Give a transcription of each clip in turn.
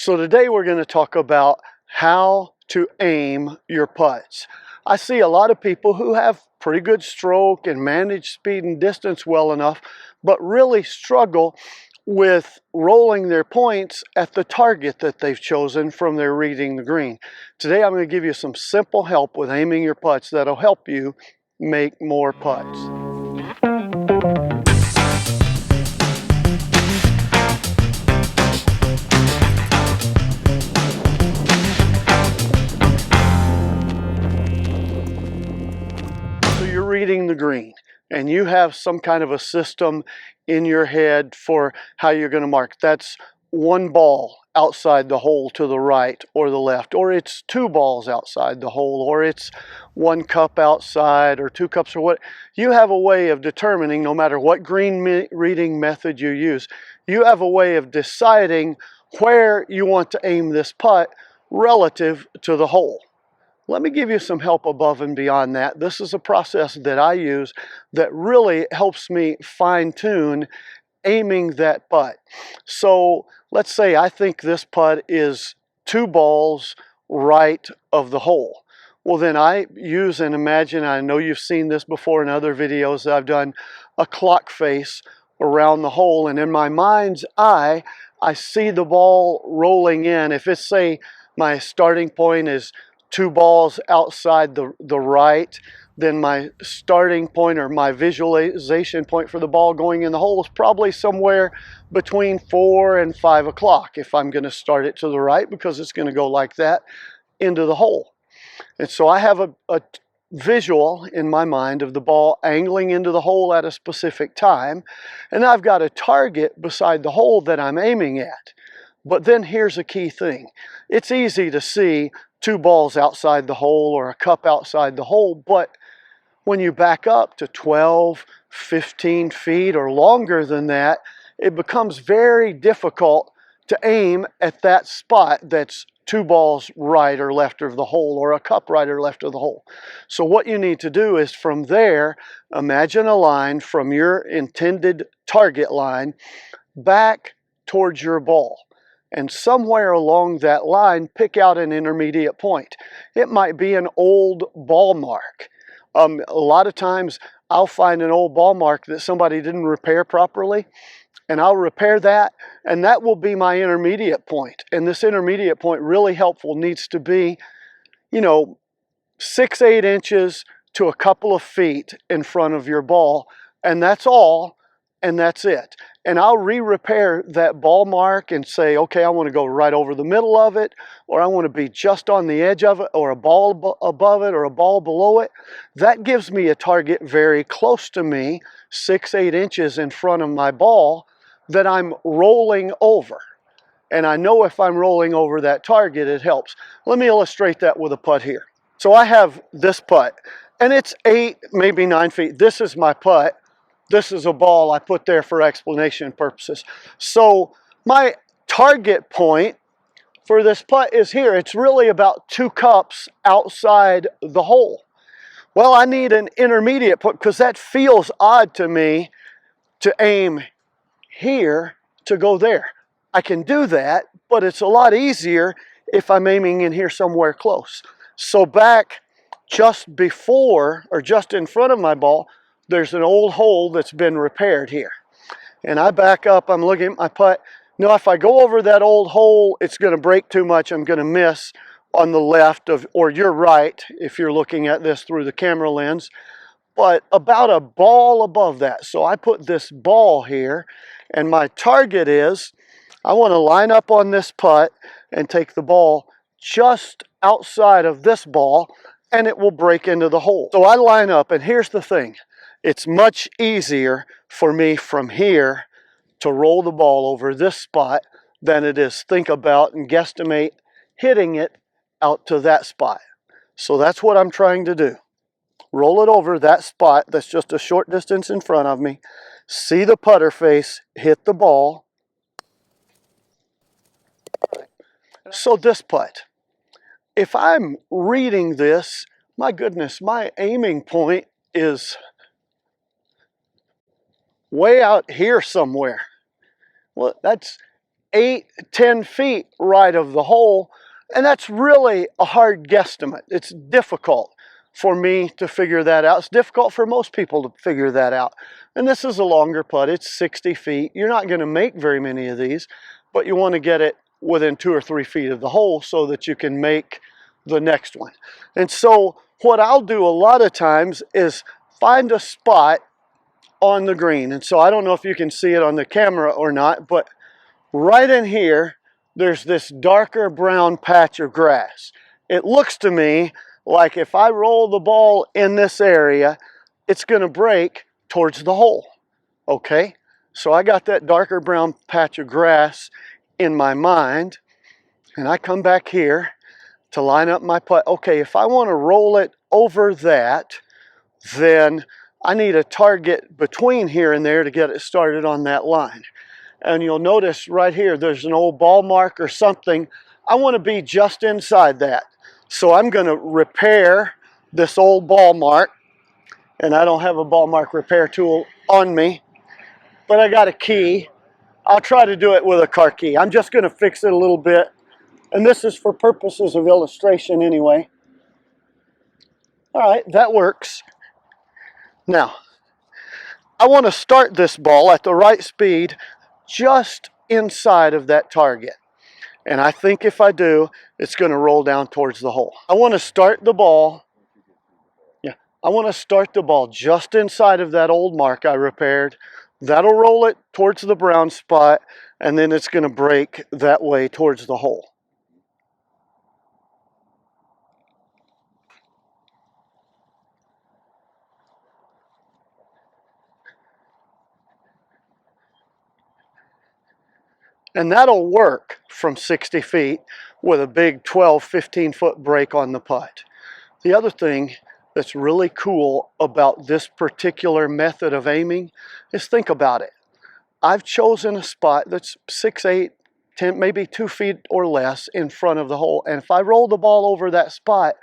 So today we're going to talk about how to aim your putts. I see a lot of people who have pretty good stroke and manage speed and distance well enough, but really struggle with rolling their points at the target that they've chosen from their reading the green. Today I'm going to give you some simple help with aiming your putts that'll help you make more putts. Reading the green and you have some kind of a system in your head for how you're going to mark. That's one ball outside the hole to the right or the left, or it's two balls outside the hole, or it's one cup outside or two cups, or what. You have a way of determining, no matter what green reading method you use, you have a way of deciding where you want to aim this putt relative to the hole. Let me give you some help above and beyond that. This is a process that I use that really helps me fine-tune aiming that putt. So let's say I think this putt is two balls right of the hole. Well, then I use and imagine, I know you've seen this before in other videos that I've done, a clock face around the hole, and in my mind's eye, I see the ball rolling in. If it's, say, my starting point is two balls outside the right, then my starting point or my visualization point for the ball going in the hole is probably somewhere between 4 and 5 o'clock if I'm going to start it to the right, because it's going to go like that into the hole. And so I have a visual in my mind of the ball angling into the hole at a specific time, and I've got a target beside the hole that I'm aiming at. But then here's a key thing. It's easy to see two balls outside the hole or a cup outside the hole, but when you back up to 12, 15 feet or longer than that, it becomes very difficult to aim at that spot that's two balls right or left of the hole, or a cup right or left of the hole. So what you need to do is, from there, imagine a line from your intended target line back towards your ball. And somewhere along that line, pick out an intermediate point. It might be an old ball mark. A lot of times I'll find an old ball mark that somebody didn't repair properly, and I'll repair that, and that will be my intermediate point. And this intermediate point, really helpful, needs to be, 6-8 inches to a couple of feet in front of your ball, and that's all, and that's it. And I'll re-repair that ball mark and say, okay, I want to go right over the middle of it, or I want to be just on the edge of it, or a ball above it, or a ball below it. That gives me a target very close to me, 6-8 inches in front of my ball, that I'm rolling over. And I know if I'm rolling over that target, it helps. Let me illustrate that with a putt here. So I have this putt, and it's 8, maybe 9 feet. This is my putt. This is a ball I put there for explanation purposes. So my target point for this putt is here. It's really about 2 cups outside the hole. Well, I need an intermediate point because that feels odd to me to aim here to go there. I can do that, but it's a lot easier if I'm aiming in here somewhere close. So back just before or just in front of my ball, there's an old hole that's been repaired here. And I back up, I'm looking at my putt. Now, if I go over that old hole, it's going to break too much. I'm going to miss on the left of, or your right, if you're looking at this through the camera lens, but about a ball above that. So I put this ball here, and my target is, I want to line up on this putt and take the ball just outside of this ball, and it will break into the hole. So I line up, and here's the thing. It's much easier for me from here to roll the ball over this spot than it is think about and guesstimate hitting it out to that spot. So that's what I'm trying to do. Roll it over that spot that's just a short distance in front of me. See the putter face hit the ball. So this putt, if I'm reading this, my goodness, my aiming point is way out here somewhere. Well, that's 8-10 feet right of the hole, and that's really a hard guesstimate. It's difficult for me to figure that out. It's difficult for most people to figure that out. And this is a longer putt. It's 60 feet. You're not going to make very many of these, but you want to get it within 2 or 3 feet of the hole so that you can make the next one. And so what I'll do a lot of times is find a spot on the green. And so I don't know if you can see it on the camera or not, but right in here, there's this darker brown patch of grass. It looks to me like if I roll the ball in this area, it's going to break towards the hole. Okay, so I got that darker brown patch of grass in my mind, and I come back here to line up my putt. Okay, if I want to roll it over that, then I need a target between here and there to get it started on that line. And you'll notice right here, there's an old ball mark or something. I want to be just inside that. So I'm going to repair this old ball mark. And I don't have a ball mark repair tool on me, but I got a key. I'll try to do it with a car key. I'm just going to fix it a little bit. And this is for purposes of illustration anyway. All right, that works. Now, I want to start this ball at the right speed just inside of that target. And I think if I do, it's going to roll down towards the hole. I want to start the ball. Yeah, I want to start the ball just inside of that old mark I repaired. That'll roll it towards the brown spot, and then it's going to break that way towards the hole. And that'll work from 60 feet with a big 12, 15-foot break on the putt. The other thing that's really cool about this particular method of aiming is think about it. I've chosen a spot that's 6, 8, 10, maybe 2 feet or less in front of the hole. And if I roll the ball over that spot,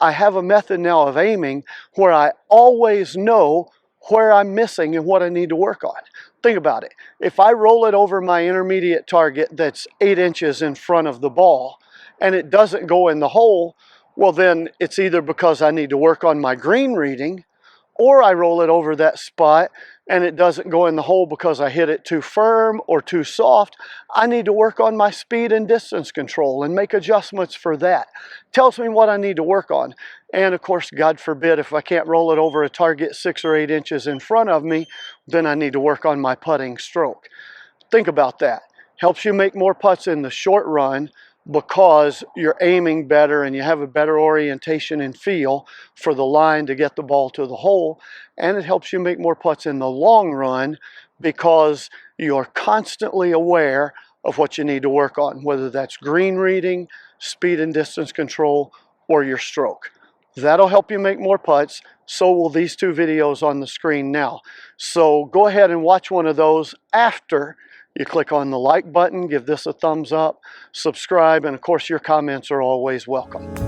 I have a method now of aiming where I always know where I'm missing and what I need to work on. Think about it. If I roll it over my intermediate target that's 8 inches in front of the ball and it doesn't go in the hole, well then it's either because I need to work on my green reading, or I roll it over that spot and it doesn't go in the hole because I hit it too firm or too soft. I need to work on my speed and distance control and make adjustments for that. Tells me what I need to work on. And of course, God forbid, if I can't roll it over a target 6 or 8 inches in front of me, then I need to work on my putting stroke. Think about that. Helps you make more putts in the short run because you're aiming better and you have a better orientation and feel for the line to get the ball to the hole. And it helps you make more putts in the long run because you're constantly aware of what you need to work on, whether that's green reading, speed and distance control, or your stroke. That'll help you make more putts. So will these 2 videos on the screen now. So go ahead and watch one of those after you click on the like button, give this a thumbs up, subscribe, and of course your comments are always welcome.